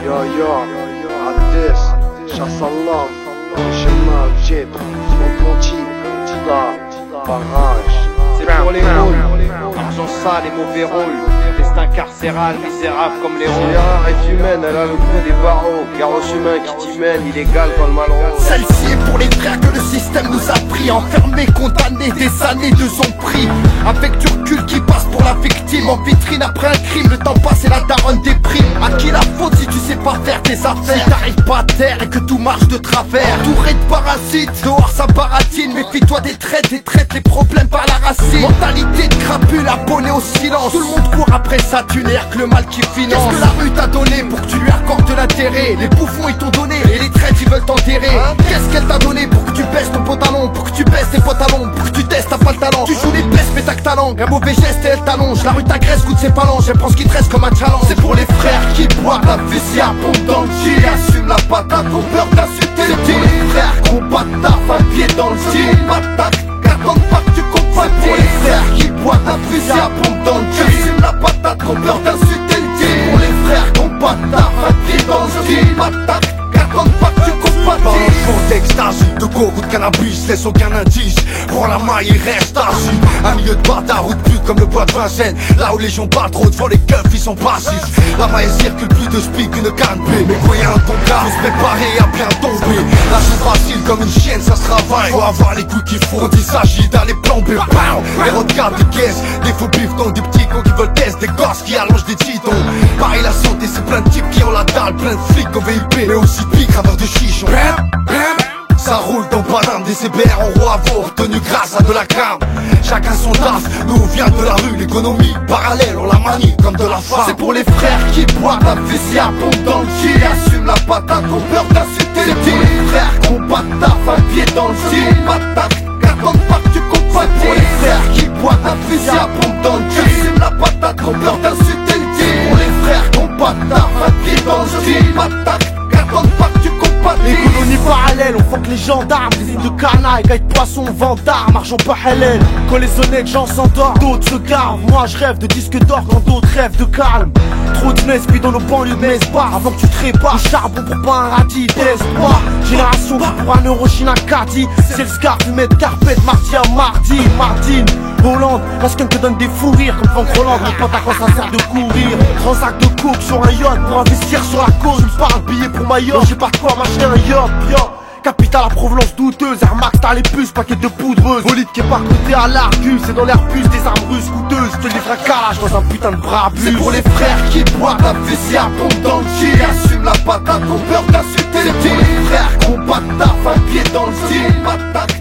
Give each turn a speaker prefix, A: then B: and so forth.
A: Yo, عالديس شخص الله شمال جيب monte barrage.
B: C'est pour les rôles, argent sale et mauvais rôle, destin carcéral, misérable comme les rôles.
A: Gérard est humaine, elle a le goût des barreaux. Garros humain qui t'y mène, illégal quand le mal rôle.
C: Celle-ci est pour les frères que le système nous a pris, enfermés, condamnés, des années de son prix. Avec du recul qui passe pour la victime, en vitrine après un crime, le temps passe et la daronne déprime. À qui la faute si tu sais pas faire tes affaires? Si t'arrives pas à terre et que tout marche de travers, entouré de parasites, dehors ça baratine. Méfie-toi des traites les problèmes par la racine. Mentalité de crapule, abonné au silence. Tout le monde court après ça, tu n'es que le mal qui finance. Qu'est-ce que la rue t'a donné pour que tu lui accordes de l'intérêt? Les bouffons ils t'ont donné et les traites ils veulent t'enterrer. Qu'est-ce qu'elle t'a donné pour que tu baisses ton pantalon? Pour que tu baisses tes pantalons, pour que tu testes, t'as pas le talent. Tu joues les baisses mais t'as que ta langue. Un mauvais geste et elle t'allonge. La rue t'agresse, goûte ses phalanges. Elle prend ce qui te reste comme un challenge. C'est pour les frères qui boivent la fusille à pompe dans le jean. Assume la patate, ont peur d'insulter le team. Les frères qu'on bat ta un pied dans le jean. Patate, qu'attendent pas que tu comptes. C'est pour les frères qui boivent la fusille à pompe dans le jean. Assume la patate, ont peur d'insulter le team. Pour les frères qu'on bat ta un pied dans le jean. Patate, qu'attendent pas que tu comptes.
D: Dans le contexte d'agile, de go ou de cannabis, laisse aucun indice. Prends la main et reste agile. Un milieu de bâtard ou de pute comme le bois de Vincennes. Là où les gens battent trop devant les keufs, ils sont passifs. Là-bas il circule plus de speak qu'une canne B. Mais croyez un ton gars, faut se préparer à bien tomber. Là c'est facile comme une chienne, ça se travaille. Faut avoir les coups qu'il faut quand il s'agit d'aller plomber. Les regards des caisses, des faux bifs dans des petits cons qui veulent tester. Des gosses qui allongent des titons. Pareil la santé, c'est plein de types qui ont la dalle. Plein de flics au VIP, mais aussi piques graveurs de chichon. Ça roule dans Paname, des CBR en roi à obtenu grâce à de la crème. Chacun son taf, nous on vient de la rue, l'économie parallèle, on la manie comme de la femme.
C: C'est pour les frères qui boivent la fusille à pompe dans le jean. Assume la patate, ont peur d'insulter le team. C'est pour les frères qu'on bat ta un pied dans le jean. Patate, qu'attendent pas que tu comptes. C'est pour les frères qui boivent la fusille à pompe dans le jean. Assume la patate, ont peur d'insulter le team. Pour les frères qu'on bat ta un pied dans le jean. Patate, qu'attendent pas que tu comptes. Les colonies parallèles, on fuck les gendarmes, des îles de canaille, gaille de poisson, vente d'armes, argent pas halal. Quand les honnêtes gens s'endorment, d'autres se gardent. Moi je rêve de disques d'or quand d'autres rêvent de calme. Trop de puis dans nos banlieues mais pas avant que tu te répares. Le charbon pour pas un radis d'espoir. Génération qui pour un Eurochine Caddy. C'est le scar, fumé de carpette, mardi à mardi. Martine, Hollande, la skunk te donne des fous rires comme Franck Roland. Mon pote à quoi ça sert de courir. Grand sac de coke sur un yacht pour investir sur la cause. Tu me parles billet pour Mayotte, j'ai pas de quoi m'acheter un yacht, yo. Capital à provenance douteuse, Air Max t'as les puces, paquet de poudreuse. Bolide qui est pas côté à l'Argus, c'est dans l'air puce des armes russes coûteuses. Je te livre un calage dans un putain de brabus. C'est pour les frères qui boivent la fusille à pompe dans le jean. Assume la patate, ont peur d'insulter le team. Les frères qu'on bat ta un pied dans le jean. Patate.